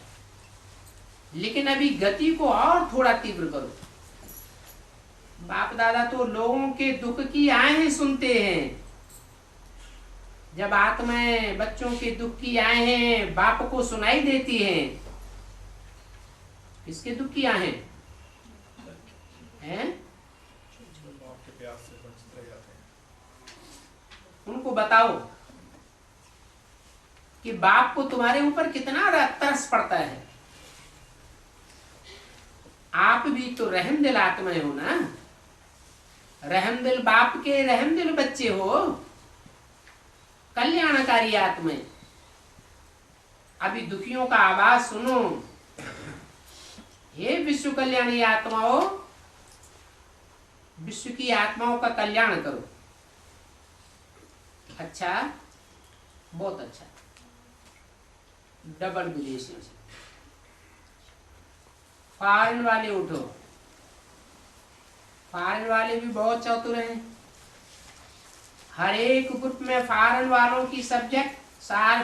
लेकिन अभी गति को और थोड़ा तीव्र करो। बाप दादा तो लोगों के दुख की आहें सुनते हैं। जब आत्माएं बच्चों के दुख की आहें बाप को सुनाई देती हैं, किसके दुख की आहें हैं? उनको बताओ कि बाप को तुम्हारे ऊपर कितना तरस पड़ता है। आप भी तो रहमदिल आत्माएं हो ना, रहमदिल बाप के रहमदिल बच्चे हो, कल्याणकारी आत्माएं। अभी दुखियों का आवाज सुनो। हे विश्व कल्याणी आत्माओं, विश्व की आत्माओं का कल्याण करो। अच्छा, बहुत अच्छा। डबल विदेशियों से फॉरेन वाले उठो। फॉरेन वाले भी बहुत चतुर हैं। हर एक ग्रुप में फॉरेन वालों की सब्जेक्ट,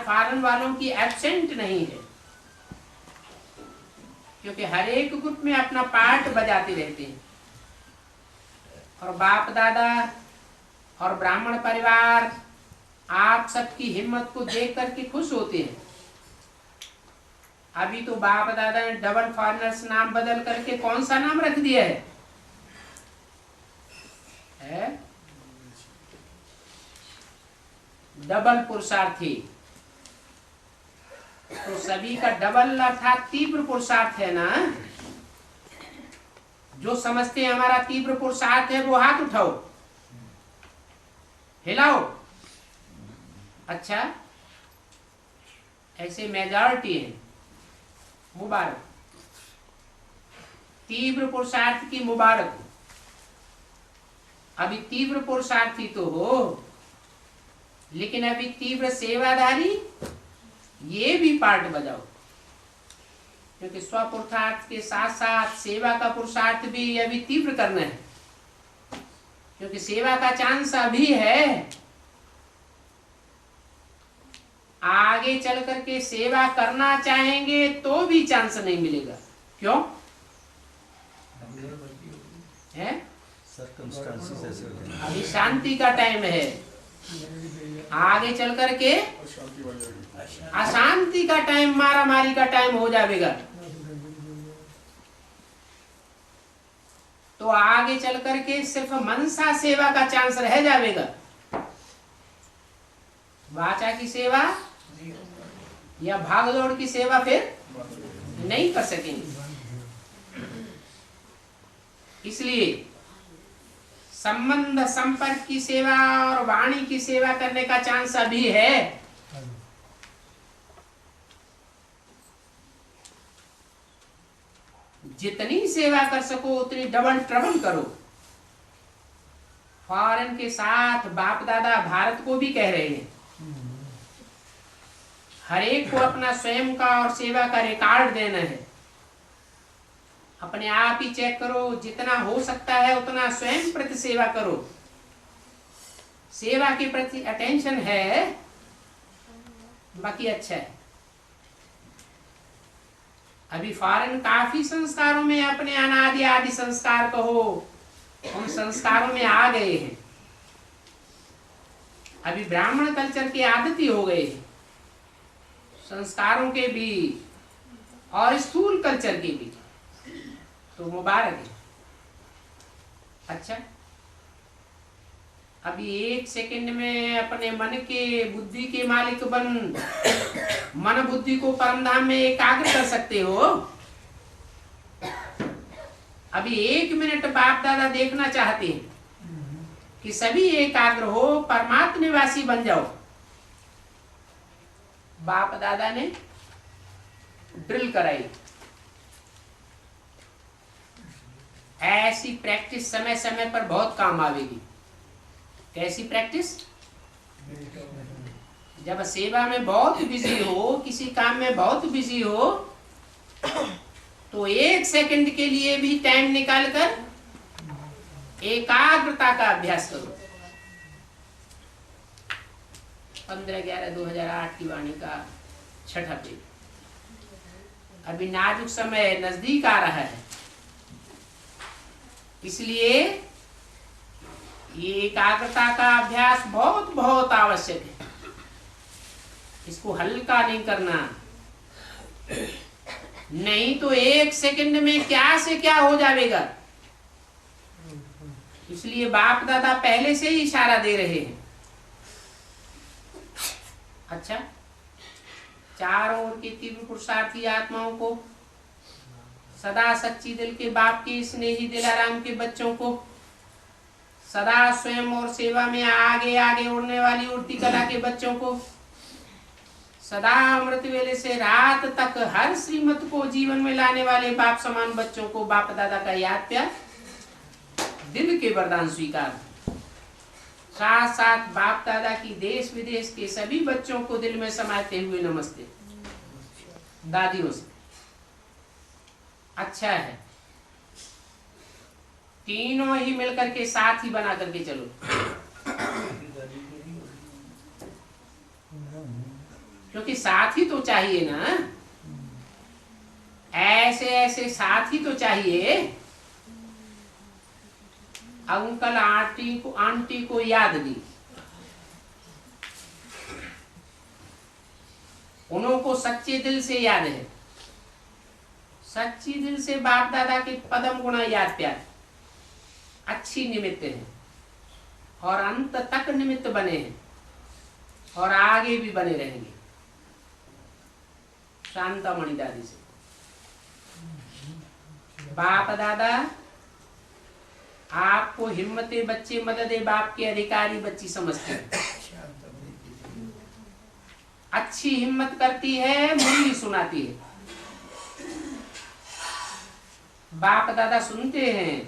फॉरेन वालों की एब्सेंट नहीं है, क्योंकि हर एक ग्रुप में अपना पार्ट बजाते रहते हैं। और बाप दादा और ब्राह्मण परिवार आप सबकी हिम्मत को देख करके खुश होते हैं। अभी तो बाप दादा ने डबल फॉरेनर्स नाम बदल करके कौन सा नाम रख दिया है? डबल पुरुषार्थी। तो सभी का डबल अर्थात तीव्र पुरुषार्थ है ना। जो समझते हैं हमारा तीव्र पुरुषार्थ है वो हाथ उठाओ, हिलाओ। अच्छा, ऐसे मेजॉरिटी है, मुबारक। तीव्र पुरुषार्थ की मुबारक हो। अभी तीव्र पुरुषार्थी तो हो, लेकिन अभी तीव्र सेवाधारी ये भी पार्ट बजाओ, क्योंकि स्वपुरुषार्थ के साथ साथ सेवा का पुरुषार्थ भी अभी तीव्र करना है, क्योंकि सेवा का चांस अभी है। आगे चल करके सेवा करना चाहेंगे तो भी चांस नहीं मिलेगा। क्यों है? अभी शांति का टाइम है। आगे चल करके अशांति का टाइम, मारा मारी का टाइम हो जाएगा। तो आगे चल करके सिर्फ मनसा सेवा का चांस रह जाएगा। वाचा की सेवा या भागदौड़ की सेवा फिर नहीं कर सकेंगे। इसलिए संबंध संपर्क की सेवा और वाणी की सेवा करने का चांस अभी है। जितनी सेवा कर सको उतनी डबल ट्रबल करो। फॉरेन के साथ बाप दादा भारत को भी कह रहे हैं, हर एक को अपना स्वयं का और सेवा का रिकॉर्ड देना है। अपने आप ही चेक करो, जितना हो सकता है उतना स्वयं प्रति सेवा करो। सेवा के प्रति अटेंशन है, बाकी अच्छा है। अभी फॉरेन काफी संस्कारों में अपने अनादि आदि संस्कार कहो, उन संस्कारों में आ गए हैं। अभी ब्राह्मण कल्चर की आदती हो गए हैं, संस्कारों के भी और स्थूल कल्चर के भी। तो मुबारक है। अच्छा, अभी एक सेकंड में अपने मन के बुद्धि के मालिक बन मन बुद्धि को परमधाम में एकाग्र कर सकते हो। अभी 1 मिनट बाप दादा देखना चाहते हैं कि सभी एकाग्र हो, परमात्म निवासी बन जाओ। बाप दादा ने ड्रिल कराई। ऐसी प्रैक्टिस समय समय पर बहुत काम आवेगी। कैसी प्रैक्टिस? जब सेवा में बहुत बिजी हो, किसी काम में बहुत बिजी हो, तो 1 सेकंड के लिए भी टाइम निकालकर एकाग्रता का अभ्यास करो। 15/11/2008 की वाणी का 6ठा पेज। अभी नाजुक समय नजदीक आ रहा है, इसलिए ये एकाग्रता का अभ्यास बहुत बहुत आवश्यक है। इसको हल्का नहीं करना, नहीं तो 1 सेकंड में क्या से क्या हो जाएगा। इसलिए बाप दादा पहले से ही इशारा दे रहे हैं। अच्छा, चारों ओर की तीव्र पुरुषार्थी आत्माओं को, सदा सच्ची दिल के बाप के स्नेही दिलाराम के बच्चों को, सदा स्वयं और सेवा में आगे आगे उड़ने वाली उड़ती कला के बच्चों को, सदा अमृत वेले से रात तक हर श्रीमत को जीवन में लाने वाले बाप समान बच्चों को बाप दादा का याद प्यार, दिल के वरदान स्वीकार। साथ साथ बाप दादा की देश विदेश के सभी बच्चों को दिल में समाते हुए नमस्ते। दादियों से अच्छा है, तीनों ही मिलकर के साथ ही बना करके चलो। क्योंकि साथ ही तो चाहिए ना, ऐसे ऐसे साथ ही तो चाहिए। अंकल आंटी को याद दी, उनको सच्चे दिल से याद है, सच्ची दिल से बाप दादा के पदम गुणा याद प्यार, अच्छी निमित्त है और अंत तक निमित्त बने हैं और आगे भी बने रहेंगे। शांतामणि दादी से बाप दादा आपको हिम्मते बच्चे मददे बाप के अधिकारी बच्ची समझते हैं। अच्छी हिम्मत करती है, मुरली सुनाती है। बाप दादा सुनते हैं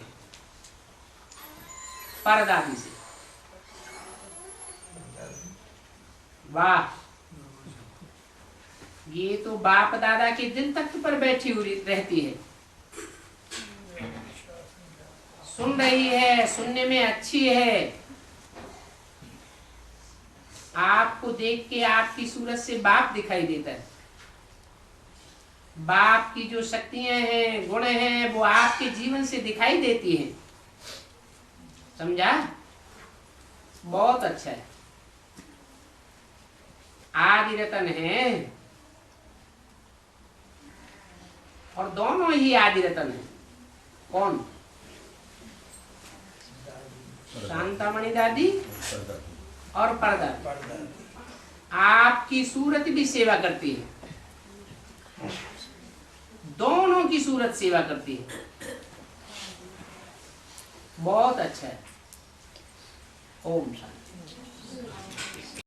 परदादी से। वाह, ये तो बाप दादा के दिल तख्त पर बैठी हुई रहती है, सुन रही है, सुनने में अच्छी है। आपको देख के आपकी सूरत से बाप दिखाई देता है। बाप की जो शक्तियां हैं, गुण हैं, वो आपके जीवन से दिखाई देती हैं। समझा? बहुत अच्छा है। आदि रतन है और दोनों ही आदि रतन है। कौन? शांतामणि दादी और परदादी। आपकी सूरत भी सेवा करती है, दोनों की सूरत सेवा करती है। बहुत अच्छा है। ओम शांति।